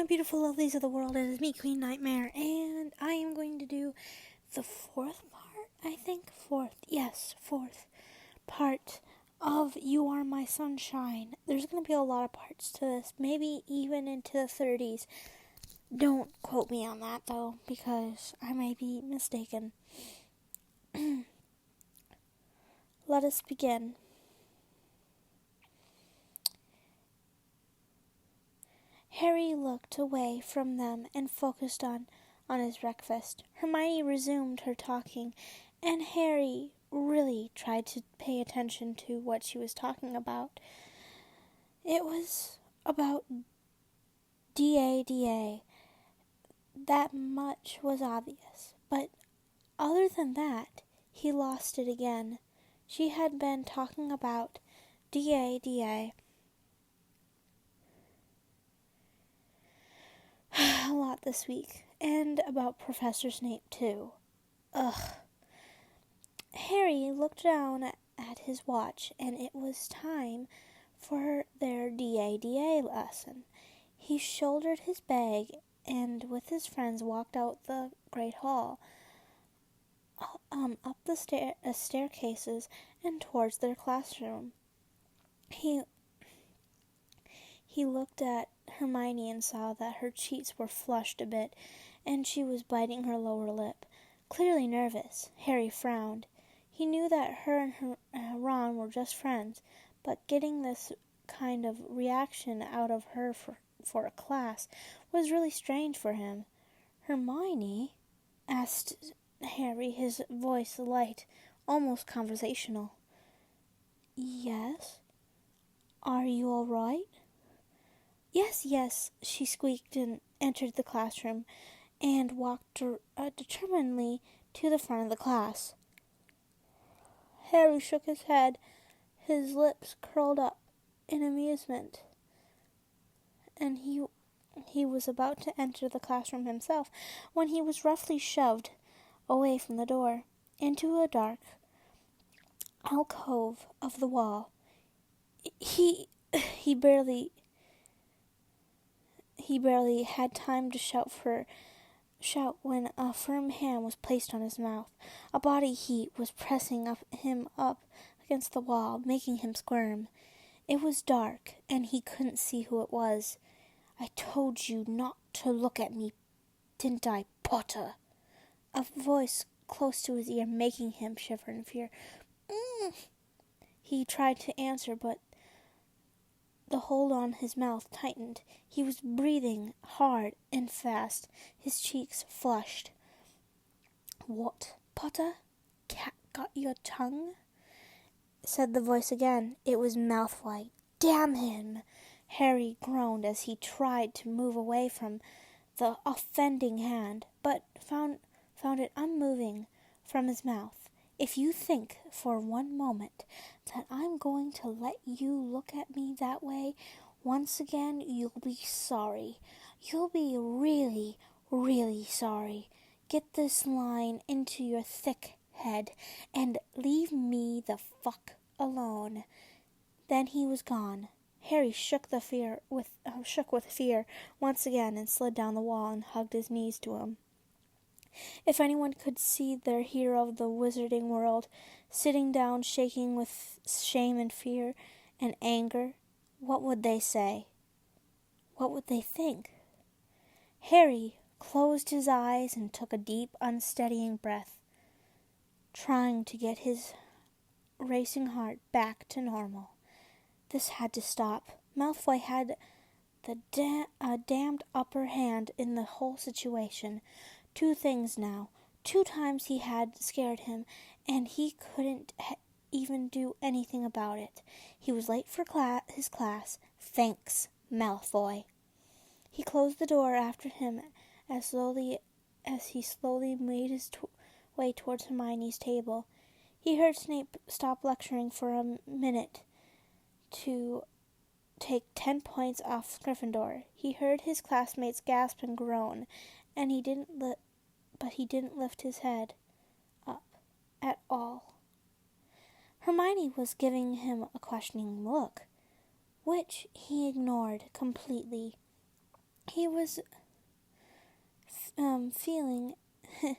my beautiful lovelies of the world. It is me, Queen Nightmare, and I am going to do the fourth part of You Are My Sunshine. There's going to be a lot of parts to this, maybe even into the 30s. Don't quote me on that, though, because I may be mistaken. Let us begin. Harry looked away from them and focused on his breakfast. Hermione resumed her talking, and Harry really tried to pay attention to what she was talking about. It was about DADA. That much was obvious, but other than that, he lost it again. She had been talking about DADA a lot this week, and about Professor Snape too. Ugh. Harry looked down at his watch, and it was time for their DADA lesson. He shouldered his bag and with his friends walked out the great hall, up the staircases and towards their classroom. He looked at Hermione and saw that her cheeks were flushed a bit, and she was biting her lower lip. Clearly nervous, Harry frowned. He knew that her and Ron were just friends, but getting this kind of reaction out of her for a class was really strange for him. "Hermione?" asked Harry, his voice light, almost conversational. "Yes? Are you all right?" Yes, she squeaked and entered the classroom and walked determinedly to the front of the class. Harry shook his head, his lips curled up in amusement, and he was about to enter the classroom himself when he was roughly shoved away from the door into a dark alcove of the wall. He barely had time to shout when a firm hand was placed on his mouth. A body heat was pressing him up against the wall, making him squirm. It was dark, and he couldn't see who it was. "I told you not to look at me, didn't I, Potter?" A voice close to his ear, making him shiver in fear. He tried to answer, but the hold on his mouth tightened. He was breathing hard and fast, his cheeks flushed. "What, Potter? Cat got your tongue?" said the voice again. It was Malfoy. "Damn him!" Harry groaned as he tried to move away from the offending hand, but found it unmoving from his mouth. "If you think for one moment that I'm going to let you look at me that way once again, you'll be sorry. You'll be really, really sorry. Get this line into your thick head and leave me the fuck alone." Then he was gone. Harry shook with fear once again and slid down the wall and hugged his knees to him. If anyone could see their hero of the wizarding world sitting down, shaking with shame and fear and anger, what would they say? What would they think? Harry closed his eyes and took a deep, unsteadying breath, trying to get his racing heart back to normal. This had to stop. Malfoy had the damned upper hand in the whole situation. 2 things now. 2 times he had scared him, and he couldn't even do anything about it. He was late for his class. Thanks, Malfoy. He closed the door after him as he slowly made his way towards Hermione's table. He heard Snape stop lecturing for a minute to take 10 points off Gryffindor. He heard his classmates gasp and groan, and he didn't lift his head up at all. Hermione was giving him a questioning look, which he ignored completely. He was feeling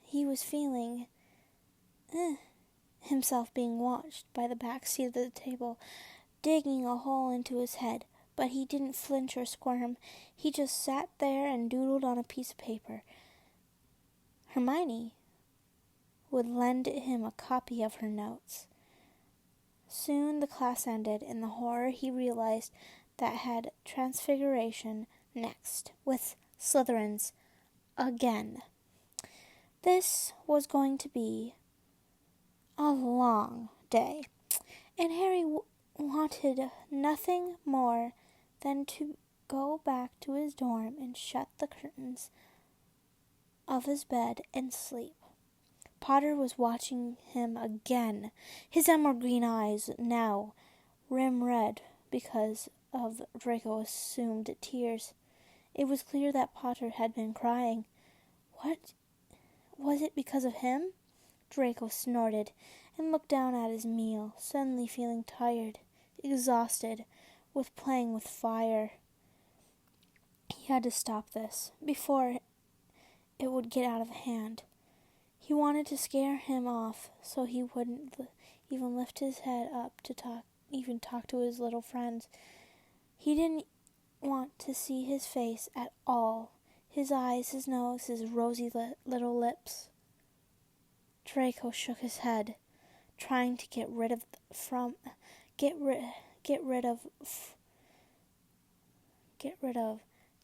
he was feeling himself being watched by the back seat of the table, digging a hole into his head. But he didn't flinch or squirm. He just sat there and doodled on a piece of paper. Hermione would lend him a copy of her notes. Soon the class ended. In the horror he realized that had Transfiguration next, with Slytherins again. This was going to be a long day, and Harry wanted nothing more than to go back to his dorm and shut the curtains of his bed and sleep. Potter was watching him again, his emerald green eyes now rim red because of Draco's assumed tears. It was clear that Potter had been crying. What? Was it because of him? Draco snorted and looked down at his meal, suddenly feeling tired, exhausted, with playing with fire. He had to stop this before it would get out of hand. He wanted to scare him off so he wouldn't even lift his head up to talk to his little friends. He didn't want to see his face at all. His eyes, his nose, his rosy little lips. Draco shook his head, trying to get rid of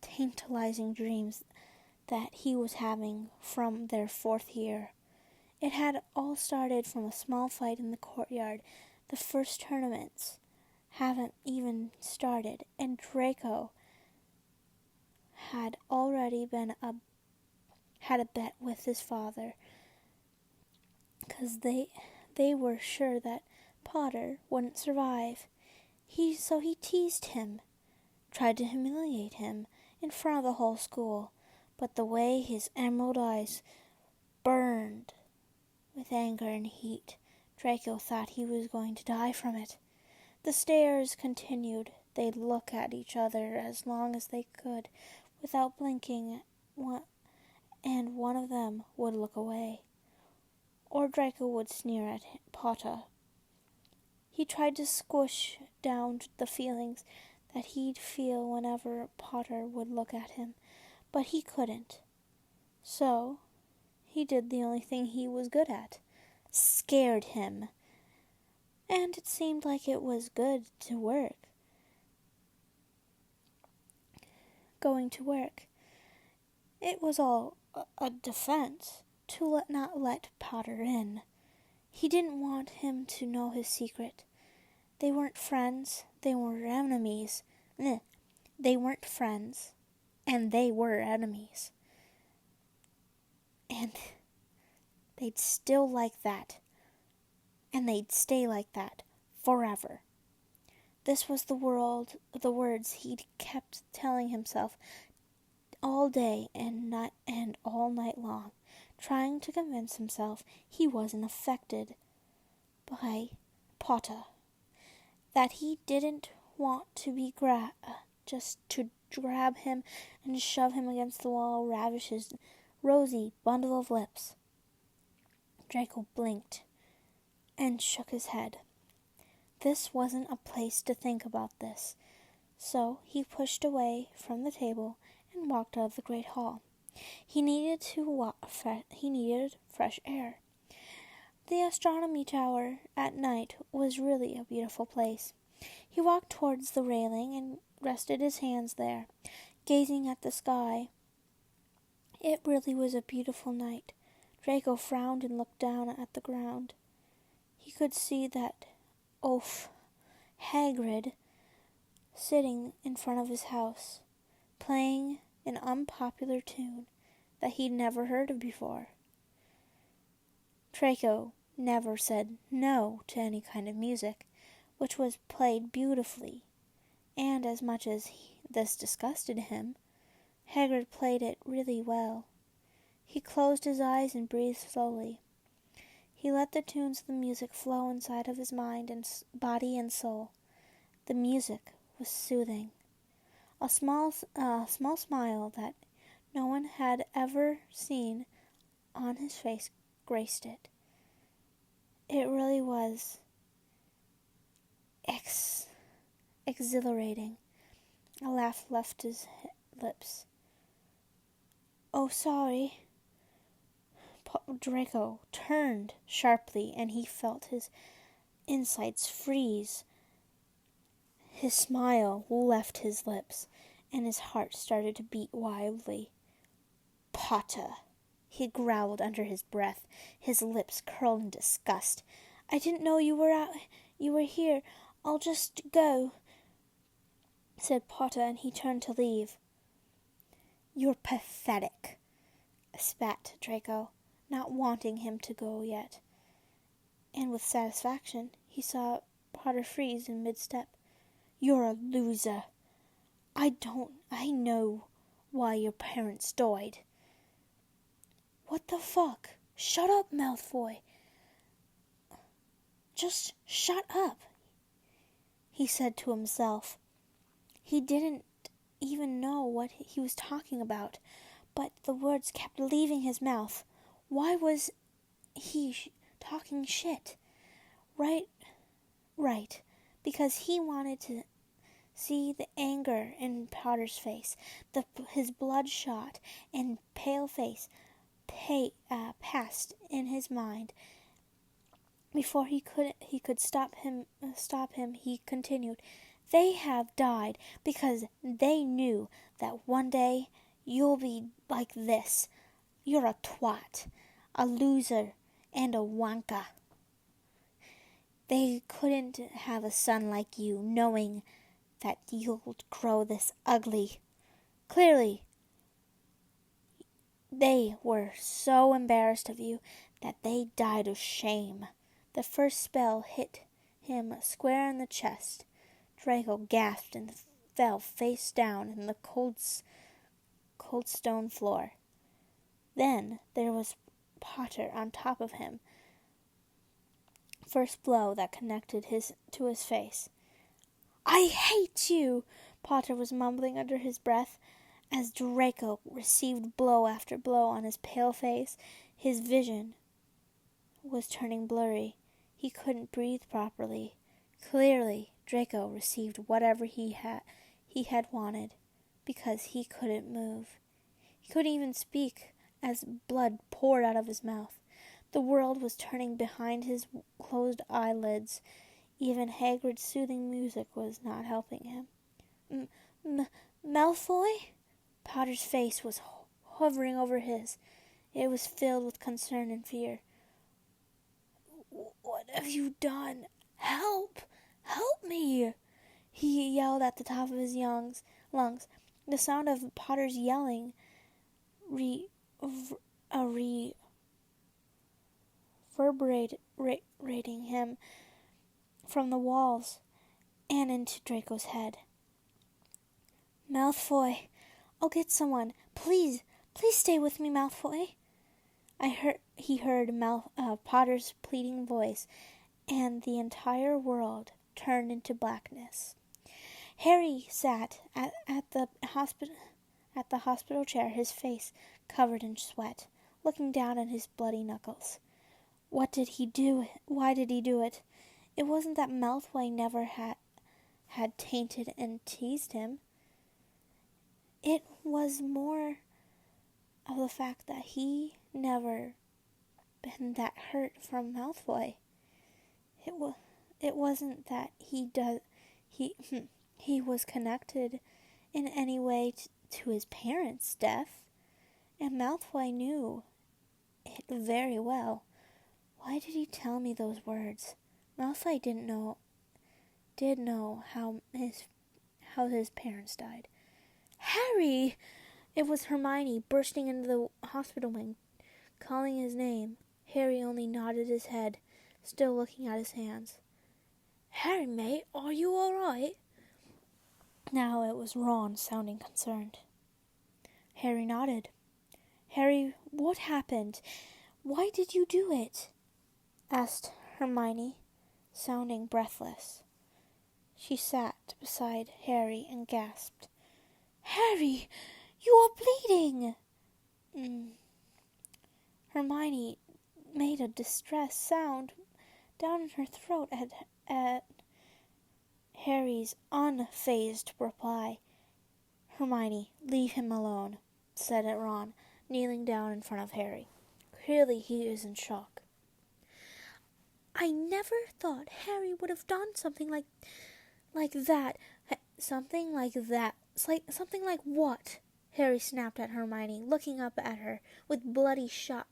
tantalizing dreams that he was having from their 4th year. It had all started from a small fight in the courtyard. The first tournaments haven't even started, and Draco had already had a bet with his father, because they were sure that Potter wouldn't survive. So he teased him, tried to humiliate him in front of the whole school, but the way his emerald eyes burned with anger and heat, Draco thought he was going to die from it. The stares continued. They'd look at each other as long as they could without blinking, and one of them would look away, or Draco would sneer at Potter. He tried to squish down the feelings that he'd feel whenever Potter would look at him, but he couldn't. So he did the only thing he was good at, scared him. And it seemed like it was going to work. It was all a defense to not let Potter in. He didn't want him to know his secret. They weren't friends, they were enemies. They weren't friends, and they were enemies. And they'd still like that. And they'd stay like that forever. This was the words he'd kept telling himself all day and all night long, trying to convince himself he wasn't affected by Potter, that he didn't want to be just to grab him and shove him against the wall, ravish his rosy bundle of lips. Draco blinked and shook his head. This wasn't a place to think about this, so he pushed away from the table and walked out of the great hall. He needed fresh air. The astronomy tower at night was really a beautiful place. He walked towards the railing and rested his hands there, gazing at the sky. It really was a beautiful night. Draco frowned and looked down at the ground. He could see that oaf Hagrid sitting in front of his house, playing an unpopular tune that he'd never heard of before. Draco never said no to any kind of music, which was played beautifully, and as much as this disgusted him, Hagrid played it really well. He closed his eyes and breathed slowly. He let the tunes of the music flow inside of his mind and body and soul. The music was soothing. small smile that no one had ever seen on his face graced it. It really was exhilarating. A laugh left his lips. "Oh, sorry." Draco turned sharply, and he felt his insides freeze. His smile left his lips, and his heart started to beat wildly. "Potter," he growled under his breath, his lips curled in disgust. "I didn't know you were here. I'll just go," said Potter, and he turned to leave. "You're pathetic," spat Draco, not wanting him to go yet. And with satisfaction, he saw Potter freeze in mid-step. "You're a loser. I know why your parents died." "What the fuck? Shut up, Malfoy." "Just shut up," he said to himself. He didn't even know what he was talking about, but the words kept leaving his mouth. Why was he talking shit? Right, because he wanted to see the anger in Potter's face, his bloodshot and pale face passed in his mind. Before he could stop him, he continued, "They have died because they knew that one day you'll be like this. You're a twat, a loser, and a wanker. They couldn't have a son like you, knowing that you'll grow this ugly. Clearly, they were so embarrassed of you that they died of shame." The first spell hit him square in the chest. Draco gasped and fell face down in the cold stone floor. Then there was Potter on top of him. First blow that connected to his face. "I hate you," Potter was mumbling under his breath. As Draco received blow after blow on his pale face, his vision was turning blurry. He couldn't breathe properly. Clearly, Draco received whatever he had wanted, because he couldn't move. He couldn't even speak as blood poured out of his mouth. The world was turning behind his closed eyelids. Even Hagrid's soothing music was not helping him. Malfoy?" Potter's face was hovering over his. It was filled with concern and fear. "What have you done? Help! Help me!" he yelled at the top of his lungs. The sound of Potter's yelling reverberating him from the walls and into Draco's head. "Malfoy, I'll get someone. Please stay with me, Malfoy." He heard Potter's pleading voice, and the entire world turned into blackness. Harry sat at the hospital chair, his face covered in sweat, looking down at his bloody knuckles. What did he do? Why did he do it? It wasn't that Malfoy never had tainted and teased him. It was more of the fact that he never been that hurt from Malfoy. It wasn't that he was connected in any way to his parents' death, and Malfoy knew it very well. Why did he tell me those words? Malfoy did know how his parents died. "Harry!" It was Hermione bursting into the hospital wing, calling his name. Harry only nodded his head, still looking at his hands. "Harry, mate, are you all right?" Now it was Ron, sounding concerned. Harry nodded. "Harry, what happened? Why did you do it?" asked Hermione, sounding breathless. She sat beside Harry and gasped. Harry, you are bleeding! Hermione made a distressed sound down in her throat at Harry's unfazed reply. Hermione, leave him alone, said Ron, kneeling down in front of Harry. Clearly he is in shock. I never thought Harry would have done something like that. Something like that. Something like what? Harry snapped at Hermione, looking up at her with bloodshot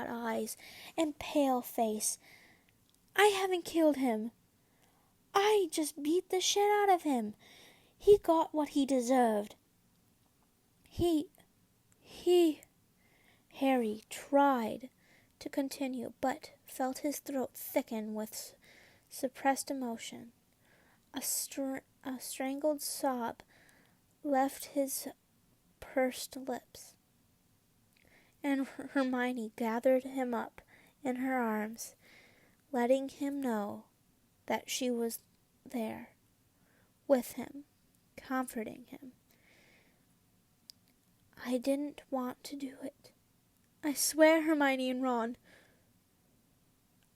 eyes and pale face. I haven't killed him. I just beat the shit out of him. He got what he deserved. Harry tried to continue, but felt his throat thicken with suppressed emotion. A strangled sob left his pursed lips, and Hermione gathered him up in her arms, letting him know that she was there with him, comforting him. I didn't want to do it. I swear, Hermione and Ron.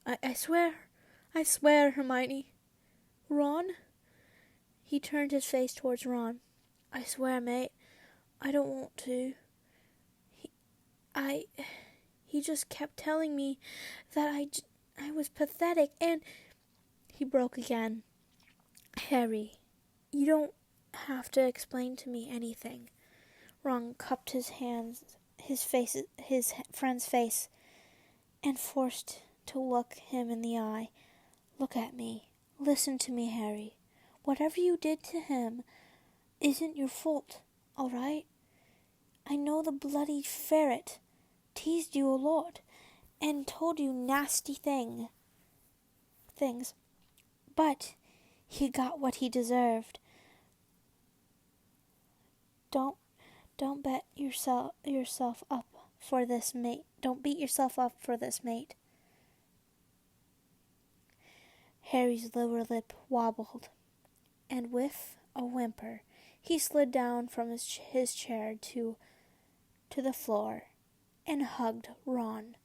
I swear, Hermione. Ron? He turned his face towards Ron. I swear, mate, I don't want to. He just kept telling me that I was pathetic, and he broke again. Harry, you don't have to explain to me anything. Ron cupped his friend's face, and forced to look him in the eye. Look at me. Listen to me, Harry. Whatever you did to him isn't your fault, all right? I know the bloody ferret teased you a lot and told you nasty things, but he got what he deserved. Don't bet yourself up for this, mate. Don't beat yourself up for this, mate. Harry's lower lip wobbled, and with a whimper, he slid down from his chair to the floor and hugged Ron,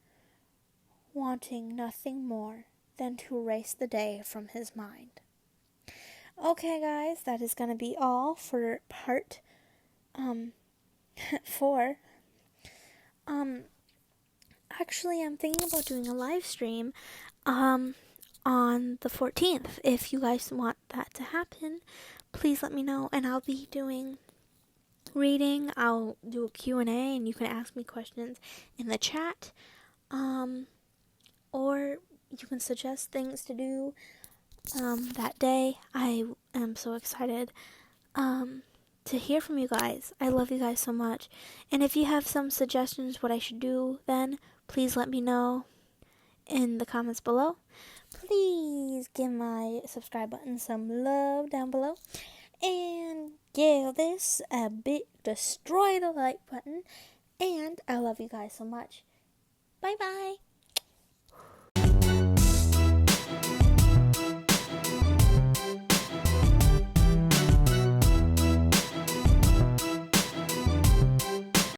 wanting nothing more than to erase the day from his mind. Okay, guys, that is going to be all for part 4. Actually, I'm thinking about doing a live stream on the 14th. If you guys want that to happen, please let me know, and I'll be doing reading. I'll do a Q&A, and you can ask me questions in the chat, or you can suggest things to do that day. I am so excited to hear from you guys. I love you guys so much, and if you have some suggestions what I should do, then please let me know in the comments below. Please give my subscribe button some love down below, and give this a big destroy the like button, and I love you guys so much. Bye bye.